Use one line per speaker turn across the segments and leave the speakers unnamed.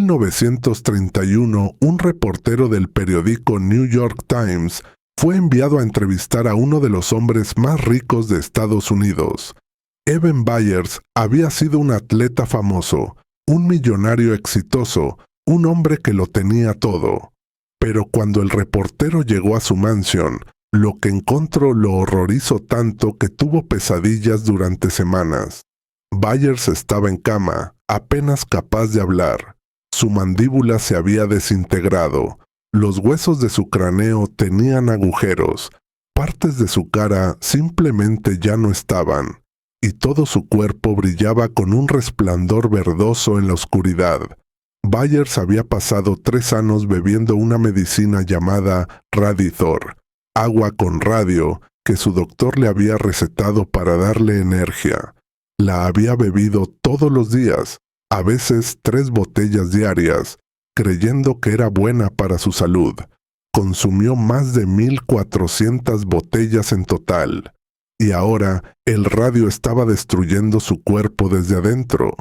1931, un reportero del periódico New York Times fue enviado a entrevistar a uno de los hombres más ricos de Estados Unidos. Evan Byers había sido un atleta famoso, un millonario exitoso, un hombre que lo tenía todo. Pero cuando el reportero llegó a su mansión, lo que encontró lo horrorizó tanto que tuvo pesadillas durante semanas. Byers estaba en cama, apenas capaz de hablar. Su mandíbula se había desintegrado. Los huesos de su cráneo tenían agujeros. Partes de su cara simplemente ya no estaban. Y todo su cuerpo brillaba con un resplandor verdoso en la oscuridad. Byers había pasado 3 años bebiendo una medicina llamada Radithor, agua con radio, que su doctor le había recetado para darle energía. La había bebido todos los días, a veces 3 botellas diarias, creyendo que era buena para su salud. Consumió más de 1,400 botellas en total. Y ahora el radio estaba destruyendo su cuerpo desde adentro,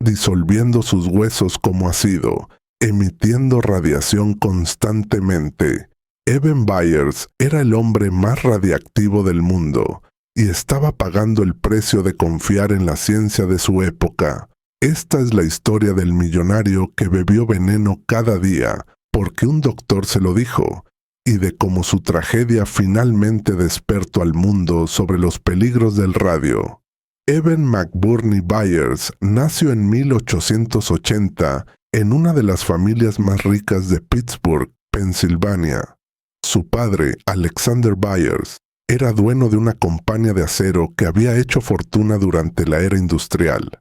disolviendo sus huesos como ácido, emitiendo radiación constantemente. Evan Byers era el hombre más radiactivo del mundo y estaba pagando el precio de confiar en la ciencia de su época. Esta es la historia del millonario que bebió veneno cada día porque un doctor se lo dijo, y de cómo su tragedia finalmente despertó al mundo sobre los peligros del radio. Evan McBurney Byers nació en 1880 en una de las familias más ricas de Pittsburgh, Pensilvania. Su padre, Alexander Byers, era dueño de una compañía de acero que había hecho fortuna durante la era industrial.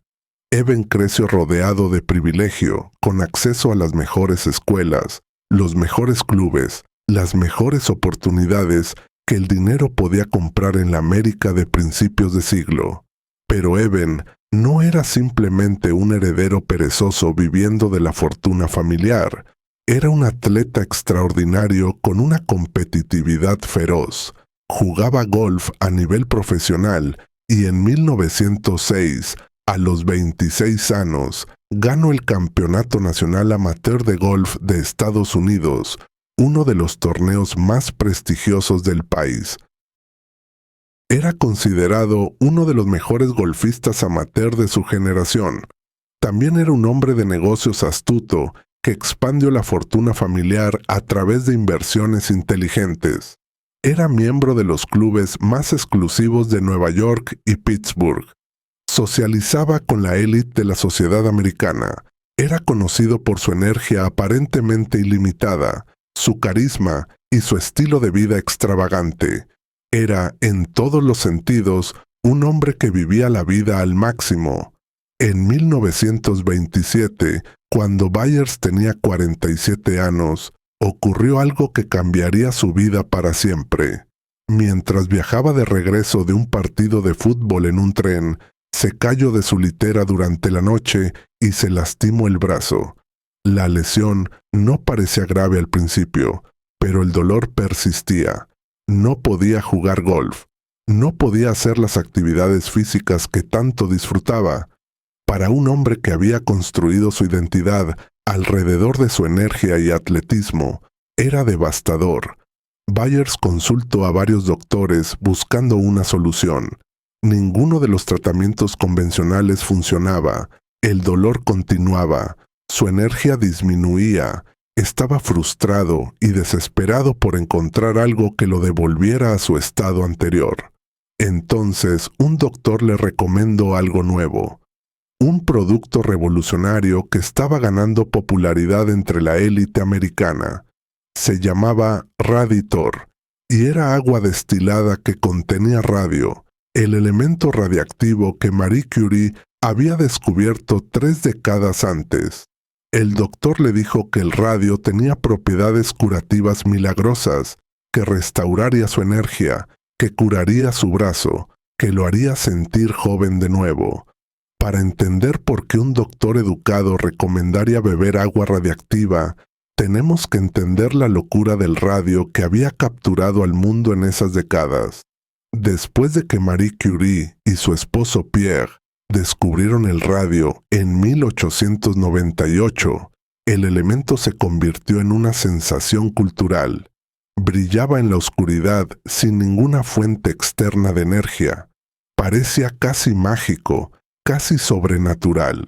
Evan creció rodeado de privilegio, con acceso a las mejores escuelas, los mejores clubes, las mejores oportunidades que el dinero podía comprar en la América de principios de siglo. Pero Evan no era simplemente un heredero perezoso viviendo de la fortuna familiar. Era un atleta extraordinario con una competitividad feroz. Jugaba golf a nivel profesional y en 1906, a los 26 años, ganó el Campeonato Nacional Amateur de Golf de Estados Unidos, uno de los torneos más prestigiosos del país. Era considerado uno de los mejores golfistas amateur de su generación. También era un hombre de negocios astuto que expandió la fortuna familiar a través de inversiones inteligentes. Era miembro de los clubes más exclusivos de Nueva York y Pittsburgh. Socializaba con la élite de la sociedad americana. Era conocido por su energía aparentemente ilimitada, su carisma y su estilo de vida extravagante. Era, en todos los sentidos, un hombre que vivía la vida al máximo. En 1927, cuando Byers tenía 47 años, ocurrió algo que cambiaría su vida para siempre. Mientras viajaba de regreso de un partido de fútbol en un tren, se cayó de su litera durante la noche y se lastimó el brazo. La lesión no parecía grave al principio, pero el dolor persistía. No podía jugar golf. No podía hacer las actividades físicas que tanto disfrutaba. Para un hombre que había construido su identidad alrededor de su energía y atletismo, era devastador. Byers consultó a varios doctores buscando una solución. Ninguno de los tratamientos convencionales funcionaba. El dolor continuaba. Su energía disminuía. Estaba frustrado y desesperado por encontrar algo que lo devolviera a su estado anterior. Entonces, un doctor le recomendó algo nuevo. Un producto revolucionario que estaba ganando popularidad entre la élite americana. Se llamaba Radithor y era agua destilada que contenía radio, el elemento radiactivo que Marie Curie había descubierto 3 décadas antes. El doctor le dijo que el radio tenía propiedades curativas milagrosas, que restauraría su energía, que curaría su brazo, que lo haría sentir joven de nuevo. Para entender por qué un doctor educado recomendaría beber agua radiactiva, tenemos que entender la locura del radio que había capturado al mundo en esas décadas. Después de que Marie Curie y su esposo Pierre descubrieron el radio en 1898, El elemento se convirtió en una sensación cultural. Brillaba en la oscuridad sin ninguna fuente externa de energía. Parecía casi mágico, casi sobrenatural.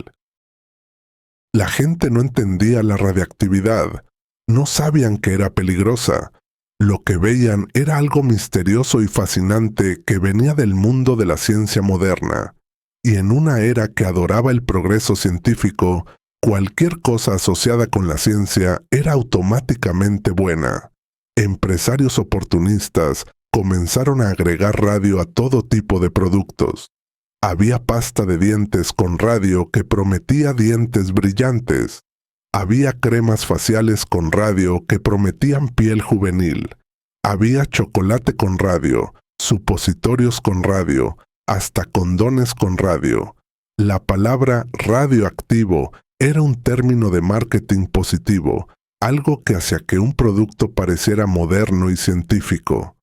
La gente no entendía la radiactividad, no sabían que era peligrosa. Lo que veían era algo misterioso y fascinante que venía del mundo de la ciencia moderna. Y en una era que adoraba el progreso científico, cualquier cosa asociada con la ciencia era automáticamente buena. Empresarios oportunistas comenzaron a agregar radio a todo tipo de productos. Había pasta de dientes con radio que prometía dientes brillantes. Había cremas faciales con radio que prometían piel juvenil. Había chocolate con radio, supositorios con radio, hasta condones con radio. La palabra radioactivo era un término de marketing positivo, algo que hacía que un producto pareciera moderno y científico.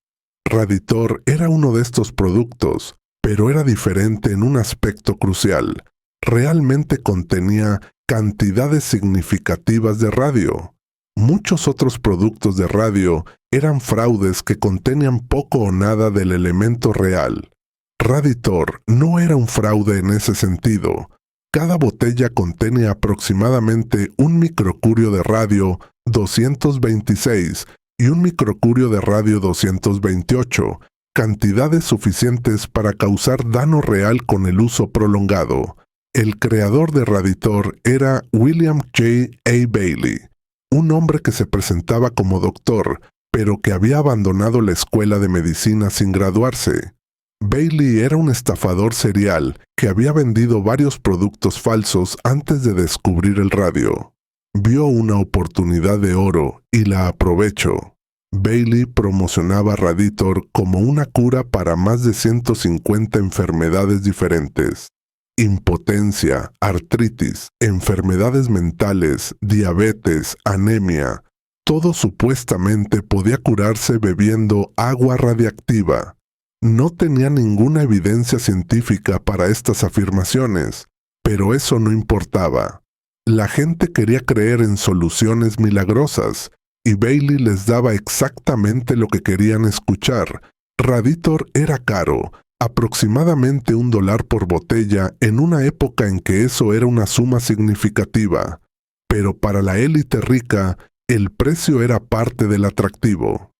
Raditor era uno de estos productos, pero era diferente en un aspecto crucial. Realmente contenía cantidades significativas de radio. Muchos otros productos de radio eran fraudes que contenían poco o nada del elemento real. Raditor no era un fraude en ese sentido. Cada botella contenía aproximadamente un microcurio de radio 226 y un microcurio de radio 228, cantidades suficientes para causar daño real con el uso prolongado. El creador de Raditor era William J. A. Bailey, un hombre que se presentaba como doctor, pero que había abandonado la escuela de medicina sin graduarse. Bailey era un estafador serial que había vendido varios productos falsos antes de descubrir el radio. Vio una oportunidad de oro y la aprovechó. Bailey promocionaba Raditor como una cura para más de 150 enfermedades diferentes. Impotencia, artritis, enfermedades mentales, diabetes, anemia. Todo supuestamente podía curarse bebiendo agua radiactiva. No tenía ninguna evidencia científica para estas afirmaciones, pero eso no importaba. La gente quería creer en soluciones milagrosas, y Bailey les daba exactamente lo que querían escuchar. Raditor era caro, aproximadamente $1 por botella en una época en que eso era una suma significativa, pero para la élite rica, el precio era parte del atractivo.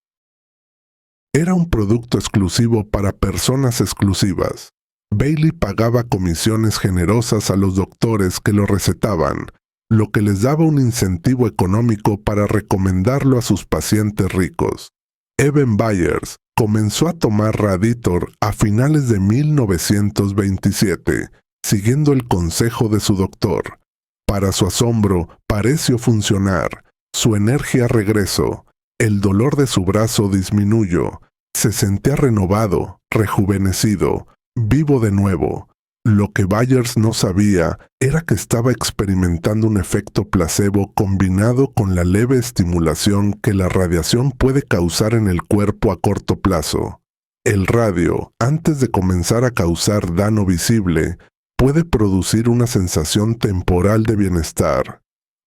Era un producto exclusivo para personas exclusivas. Bailey pagaba comisiones generosas a los doctores que lo recetaban, lo que les daba un incentivo económico para recomendarlo a sus pacientes ricos. Evan Byers comenzó a tomar Raditor a finales de 1927, siguiendo el consejo de su doctor. Para su asombro, pareció funcionar. Su energía regresó. El dolor de su brazo disminuyó. Se sentía renovado, rejuvenecido, vivo de nuevo. Lo que Byers no sabía era que estaba experimentando un efecto placebo combinado con la leve estimulación que la radiación puede causar en el cuerpo a corto plazo. El radio, antes de comenzar a causar daño visible, puede producir una sensación temporal de bienestar.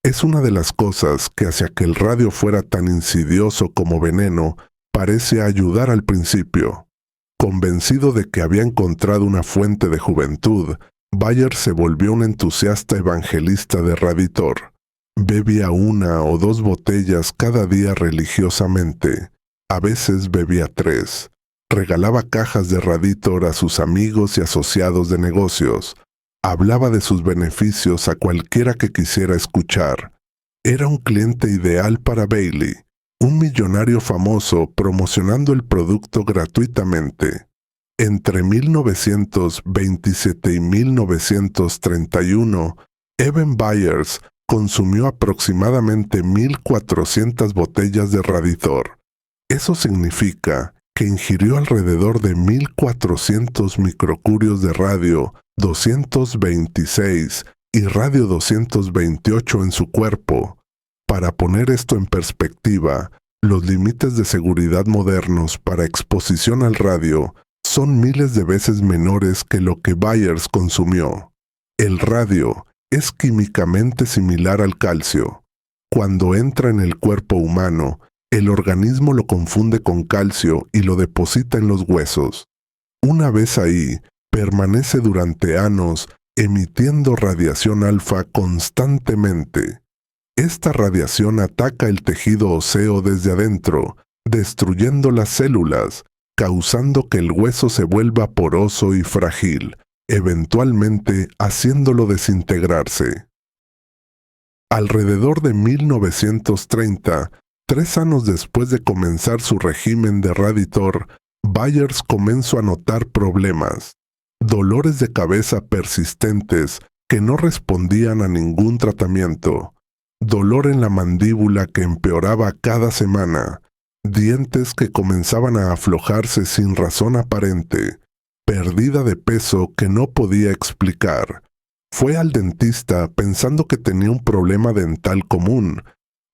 Es una de las cosas que hacia que el radio fuera tan insidioso como veneno, parece ayudar al principio. Convencido de que había encontrado una fuente de juventud, Byers se volvió un entusiasta evangelista de Raditor. Bebía 1 o 2 botellas cada día religiosamente. A veces bebía 3. Regalaba cajas de Raditor a sus amigos y asociados de negocios. Hablaba de sus beneficios a cualquiera que quisiera escuchar. Era un cliente ideal para Bailey, un millonario famoso promocionando el producto gratuitamente. Entre 1927 y 1931, Evan Byers consumió aproximadamente 1.400 botellas de Raditor. Eso significa que ingirió alrededor de 1.400 microcurios de radio 226 y radio 228 en su cuerpo. Para poner esto en perspectiva, los límites de seguridad modernos para exposición al radio son miles de veces menores que lo que Byers consumió. El radio es químicamente similar al calcio. Cuando entra en el cuerpo humano, el organismo lo confunde con calcio y lo deposita en los huesos. Una vez ahí, permanece durante años emitiendo radiación alfa constantemente. Esta radiación ataca el tejido óseo desde adentro, destruyendo las células, causando que el hueso se vuelva poroso y frágil, eventualmente haciéndolo desintegrarse. Alrededor de 1930, 3 años después de comenzar su régimen de Raditor, Byers comenzó a notar problemas, dolores de cabeza persistentes que no respondían a ningún tratamiento, dolor en la mandíbula que empeoraba cada semana, dientes que comenzaban a aflojarse sin razón aparente, pérdida de peso que no podía explicar. Fue al dentista pensando que tenía un problema dental común.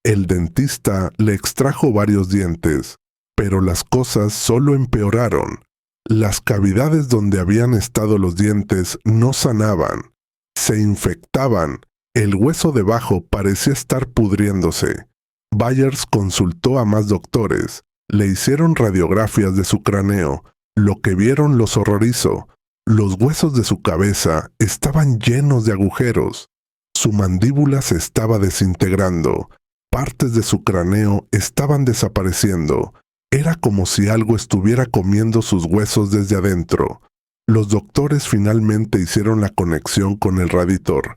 El dentista le extrajo varios dientes, pero las cosas solo empeoraron. Las cavidades donde habían estado los dientes no sanaban, se infectaban, el hueso debajo parecía estar pudriéndose. Byers consultó a más doctores, le hicieron radiografías de su cráneo, lo que vieron los horrorizó. Los huesos de su cabeza estaban llenos de agujeros, su mandíbula se estaba desintegrando, partes de su cráneo estaban desapareciendo. Era como si algo estuviera comiendo sus huesos desde adentro. Los doctores finalmente hicieron la conexión con el Raditor.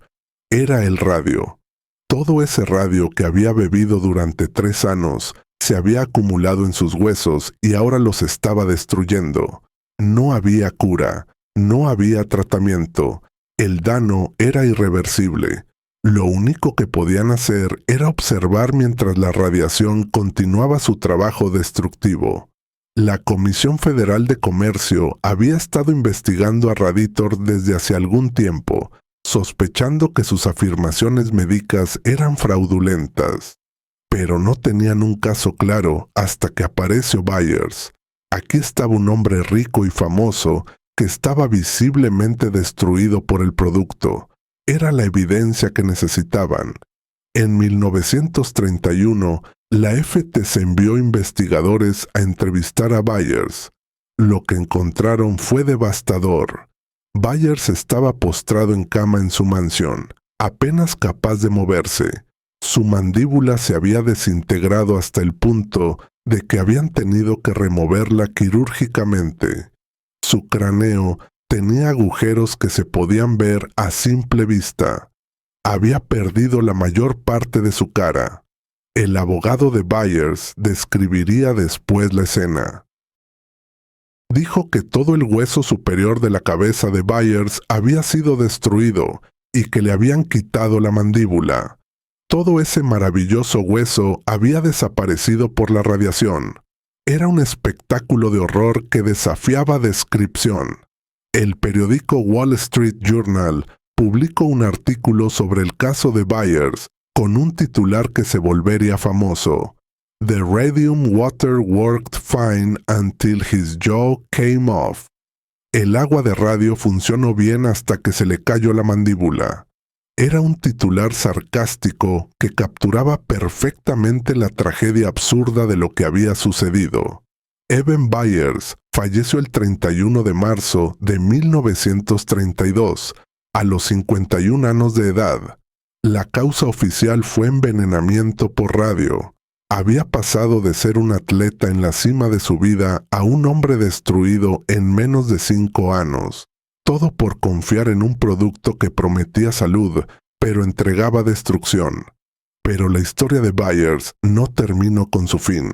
Era el radio. Todo ese radio que había bebido durante 3 años se había acumulado en sus huesos y ahora los estaba destruyendo. No había cura, no había tratamiento. El daño era irreversible. Lo único que podían hacer era observar mientras la radiación continuaba su trabajo destructivo. La Comisión Federal de Comercio había estado investigando a Raditor desde hace algún tiempo, sospechando que sus afirmaciones médicas eran fraudulentas. Pero no tenían un caso claro hasta que apareció Byers. Aquí estaba un hombre rico y famoso que estaba visiblemente destruido por el producto. Era la evidencia que necesitaban. En 1931, la FTC envió investigadores a entrevistar a Byers. Lo que encontraron fue devastador. Byers estaba postrado en cama en su mansión, apenas capaz de moverse. Su mandíbula se había desintegrado hasta el punto de que habían tenido que removerla quirúrgicamente. Su cráneo tenía agujeros que se podían ver a simple vista. Había perdido la mayor parte de su cara. El abogado de Byers describiría después la escena. Dijo que todo el hueso superior de la cabeza de Byers había sido destruido y que le habían quitado la mandíbula. Todo ese maravilloso hueso había desaparecido por la radiación. Era un espectáculo de horror que desafiaba descripción. El periódico Wall Street Journal publicó un artículo sobre el caso de Byers con un titular que se volvería famoso. The radium water worked fine until his jaw came off. El agua de radio funcionó bien hasta que se le cayó la mandíbula. Era un titular sarcástico que capturaba perfectamente la tragedia absurda de lo que había sucedido. Eben Byers falleció el 31 de marzo de 1932, a los 51 años de edad. La causa oficial fue envenenamiento por radio. Había pasado de ser un atleta en la cima de su vida a un hombre destruido en menos de 5 años. Todo por confiar en un producto que prometía salud, pero entregaba destrucción. Pero la historia de Byers no terminó con su fin.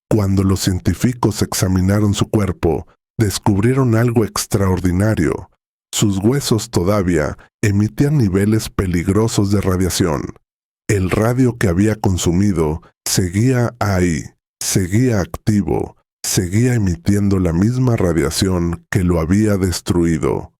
Cuando los científicos examinaron su cuerpo, descubrieron algo extraordinario. Sus huesos todavía emitían niveles peligrosos de radiación. El radio que había consumido seguía ahí, seguía activo, seguía emitiendo la misma radiación que lo había destruido.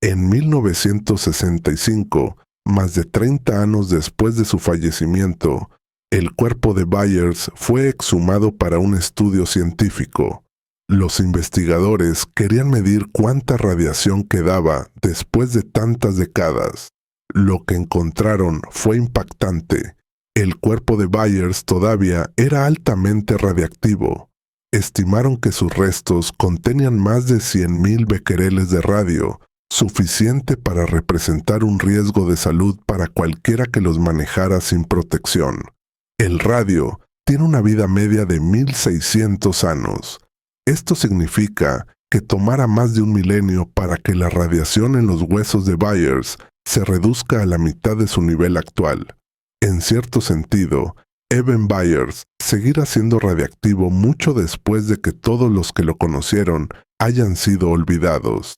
En 1965, más de 30 años después de su fallecimiento, el cuerpo de Byers fue exhumado para un estudio científico. Los investigadores querían medir cuánta radiación quedaba después de tantas décadas. Lo que encontraron fue impactante. El cuerpo de Byers todavía era altamente radiactivo. Estimaron que sus restos contenían más de 100.000 becquereles de radio, suficiente para representar un riesgo de salud para cualquiera que los manejara sin protección. El radio tiene una vida media de 1.600 años. Esto significa que tomara más de un milenio para que la radiación en los huesos de Byers se reduzca a la mitad de su nivel actual. En cierto sentido, Eben Byers seguirá siendo radiactivo mucho después de que todos los que lo conocieron hayan sido olvidados.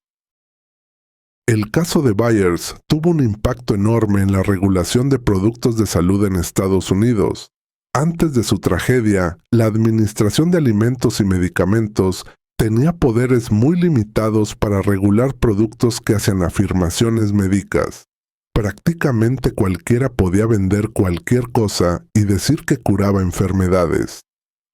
El caso de Byers tuvo un impacto enorme en la regulación de productos de salud en Estados Unidos. Antes de su tragedia, la Administración de Alimentos y Medicamentos tenía poderes muy limitados para regular productos que hacían afirmaciones médicas. Prácticamente cualquiera podía vender cualquier cosa y decir que curaba enfermedades.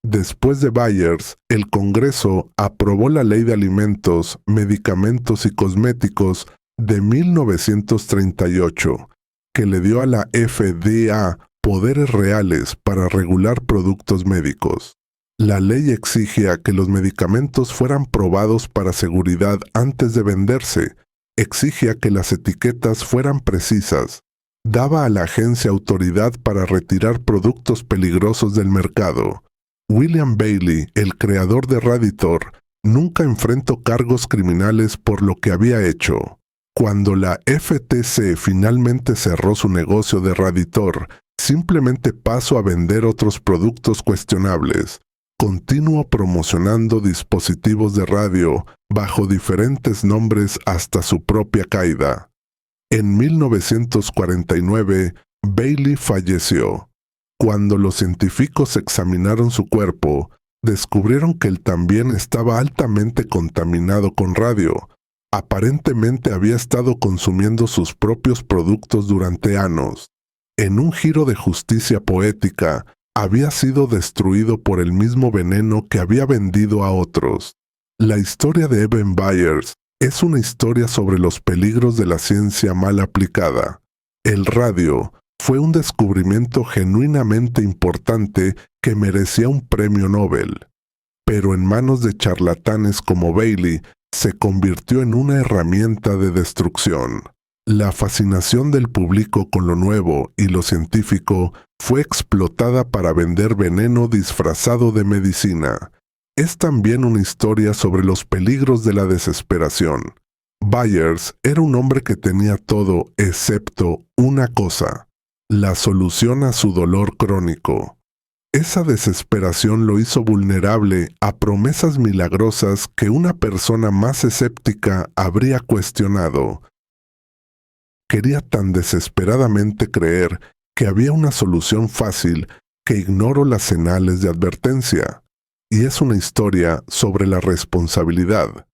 Después de Byers, el Congreso aprobó la Ley de Alimentos, Medicamentos y Cosméticos de 1938, que le dio a la FDA poderes reales para regular productos médicos. La ley exigía que los medicamentos fueran probados para seguridad antes de venderse, exigía que las etiquetas fueran precisas, daba a la agencia autoridad para retirar productos peligrosos del mercado. William Bailey, el creador de Raditor, nunca enfrentó cargos criminales por lo que había hecho. Cuando la FTC finalmente cerró su negocio de Raditor, simplemente pasó a vender otros productos cuestionables. Continuó promocionando dispositivos de radio bajo diferentes nombres hasta su propia caída. En 1949, Bailey falleció. Cuando los científicos examinaron su cuerpo, descubrieron que él también estaba altamente contaminado con radio. Aparentemente había estado consumiendo sus propios productos durante años. En un giro de justicia poética, había sido destruido por el mismo veneno que había vendido a otros. La historia de Eben Byers es una historia sobre los peligros de la ciencia mal aplicada. El radio fue un descubrimiento genuinamente importante que merecía un premio Nobel, pero en manos de charlatanes como Bailey se convirtió en una herramienta de destrucción. La fascinación del público con lo nuevo y lo científico fue explotada para vender veneno disfrazado de medicina. Es también una historia sobre los peligros de la desesperación. Byers era un hombre que tenía todo excepto una cosa: la solución a su dolor crónico. Esa desesperación lo hizo vulnerable a promesas milagrosas que una persona más escéptica habría cuestionado. Quería tan desesperadamente creer que había una solución fácil que ignoró las señales de advertencia. Y es una historia sobre la responsabilidad.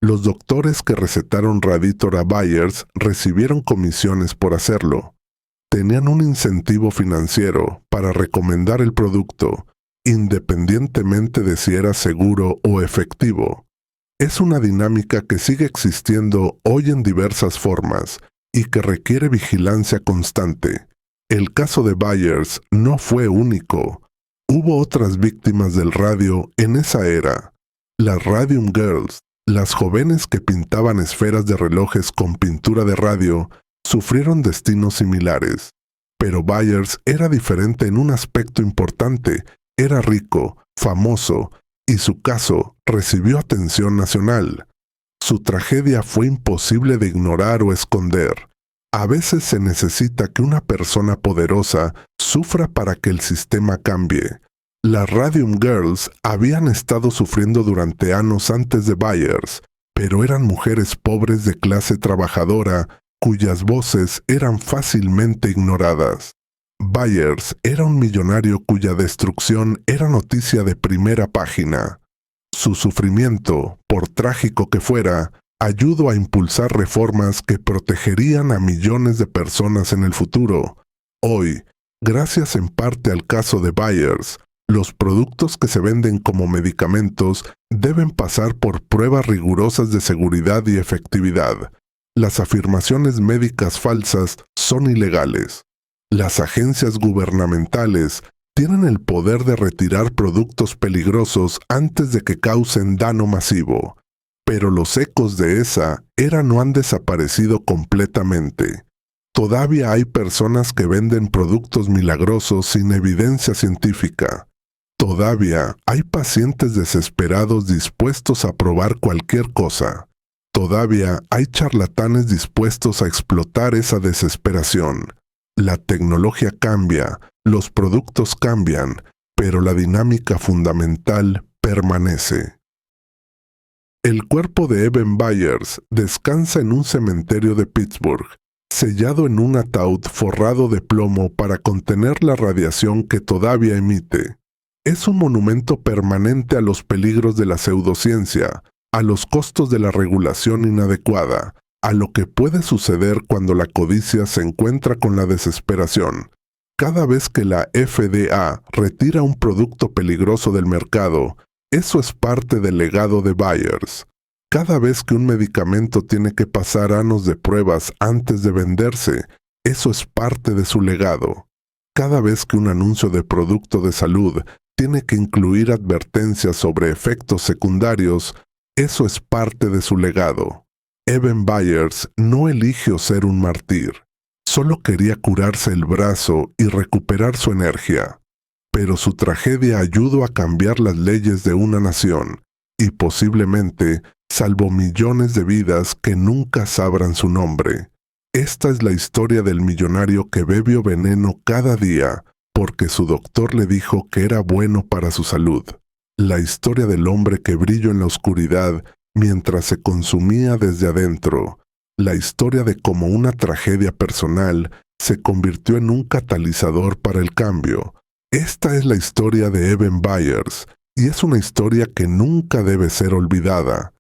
Los doctores que recetaron Raditor a Byers recibieron comisiones por hacerlo. Tenían un incentivo financiero para recomendar el producto, independientemente de si era seguro o efectivo. Es una dinámica que sigue existiendo hoy en diversas formas y que requiere vigilancia constante. El caso de Byers no fue único. Hubo otras víctimas del radio en esa era. Las Radium Girls, las jóvenes que pintaban esferas de relojes con pintura de radio, sufrieron destinos similares. Pero Byers era diferente en un aspecto importante. Era rico, famoso, y su caso recibió atención nacional. Su tragedia fue imposible de ignorar o esconder. A veces se necesita que una persona poderosa sufra para que el sistema cambie. Las Radium Girls habían estado sufriendo durante años antes de Byers, pero eran mujeres pobres de clase trabajadora cuyas voces eran fácilmente ignoradas. Byers era un millonario cuya destrucción era noticia de primera página. Su sufrimiento, por trágico que fuera, ayudó a impulsar reformas que protegerían a millones de personas en el futuro. Hoy, gracias en parte al caso de Byers, los productos que se venden como medicamentos deben pasar por pruebas rigurosas de seguridad y efectividad. Las afirmaciones médicas falsas son ilegales. Las agencias gubernamentales tienen el poder de retirar productos peligrosos antes de que causen daño masivo, pero los ecos de esa era no han desaparecido completamente. Todavía hay personas que venden productos milagrosos sin evidencia científica. Todavía hay pacientes desesperados dispuestos a probar cualquier cosa. Todavía hay charlatanes dispuestos a explotar esa desesperación. La tecnología cambia, los productos cambian, pero la dinámica fundamental permanece. El cuerpo de Evan Byers descansa en un cementerio de Pittsburgh, sellado en un ataúd forrado de plomo para contener la radiación que todavía emite. Es un monumento permanente a los peligros de la pseudociencia, a los costos de la regulación inadecuada, a lo que puede suceder cuando la codicia se encuentra con la desesperación. Cada vez que la FDA retira un producto peligroso del mercado, eso es parte del legado de Byers. Cada vez que un medicamento tiene que pasar años de pruebas antes de venderse, eso es parte de su legado. Cada vez que un anuncio de producto de salud tiene que incluir advertencias sobre efectos secundarios, eso es parte de su legado. Evan Byers no eligió ser un mártir. Solo quería curarse el brazo y recuperar su energía. Pero su tragedia ayudó a cambiar las leyes de una nación y posiblemente salvó millones de vidas que nunca sabrán su nombre. Esta es la historia del millonario que bebió veneno cada día porque su doctor le dijo que era bueno para su salud. La historia del hombre que brilló en la oscuridad mientras se consumía desde adentro. La historia de cómo una tragedia personal se convirtió en un catalizador para el cambio. Esta es la historia de Evan Byers, y es una historia que nunca debe ser olvidada.